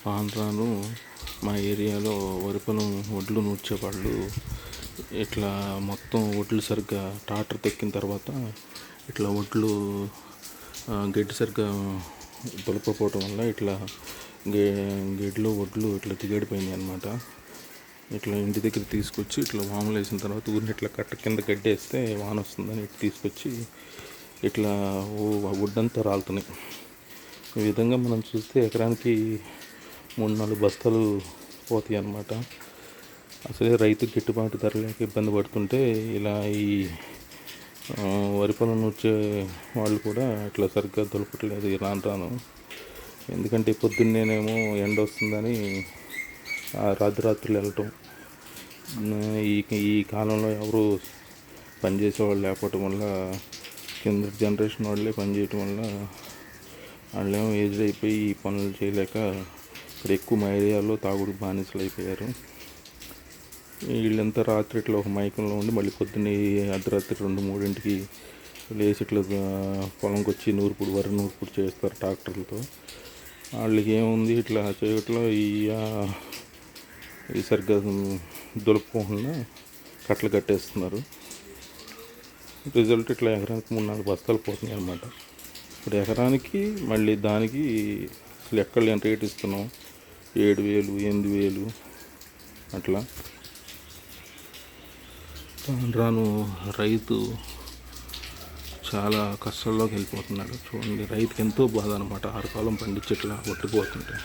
రాను రాను మా ఏరియాలో వరి పొలం ఒడ్లు నూర్చేవాళ్ళు ఇట్లా మొత్తం ఒడ్లు సరిగ్గా ట్రాక్టర్ తెక్కిన తర్వాత ఇట్లా ఒడ్లు గడ్డి సరిగ్గా దులపకపోవటం వల్ల ఇట్లా గడ్డిలో ఒడ్లు ఇట్లా దిగడిపోయినాయి అన్నమాట. ఇట్లా ఇంటి దగ్గర తీసుకొచ్చి ఇట్లా వాములు వేసిన తర్వాత ఊరిని ఇట్లా కట్ట కింద గడ్డి వేస్తే వాన వస్తుందని ఇట్లా తీసుకొచ్చి ఇట్లా ఒడ్డంతా రాలుతున్నాయి. ఈ విధంగా మనం చూస్తే ఎకరానికి 3-4 బస్తాలు పోతాయి అన్నమాట. అసలే రైతు గిట్టుబాటు ధర లేక ఇబ్బంది పడుతుంటే ఇలా ఈ వరి పొలం వచ్చే వాళ్ళు కూడా ఇట్లా సరిగ్గా దొరకట్లేదు రాను రాను. ఎందుకంటే పొద్దున్నేనేమో ఎండ వస్తుందని రాత్రులు వెళ్ళటం, ఈ కాలంలో ఎవరు పనిచేసేవాళ్ళు లేకపోవటం వల్ల కింద జనరేషన్ వాళ్ళే పనిచేయటం వల్ల వాళ్ళేమో ఏజ్ అయిపోయి ఈ పనులు చేయలేక ఇక్కడ ఎక్కువ మా ఏరియాలో తాగుడు బానిసలు అయిపోయారు. వీళ్ళంతా రాత్రి ఇట్లా ఒక మైకంలో ఉండి మళ్ళీ పొద్దున్నే అర్ధరాత్రి 2-3 లేచి ఇట్లా పొలంకి వచ్చి వరి నూర్పుడు చేస్తారు ట్రాక్టర్లతో. వాళ్ళకి ఏముంది ఇట్లా చేయట్లో ఈ సరిగ్గా దులుపుకోకుండా కట్టలు కట్టేస్తున్నారు. రిజల్ట్ ఇట్లా ఎకరానికి 3-4 బస్తాలు పోతున్నాయి అన్నమాట. ఇప్పుడు ఎకరానికి మళ్ళీ దానికి అసలు ఎక్కడ ఎంత రేట్ ఇస్తున్నాం, 7,000, 8,000 అట్లా. రాను రైతు చాలా కష్టాల్లోకి వెళ్ళిపోతున్నాడు. చూడండి, రైతుకి ఎంతో బాధ అనమాట. 6 కాలం పండించి ఇట్లా కొట్టుకుపోతుంటే.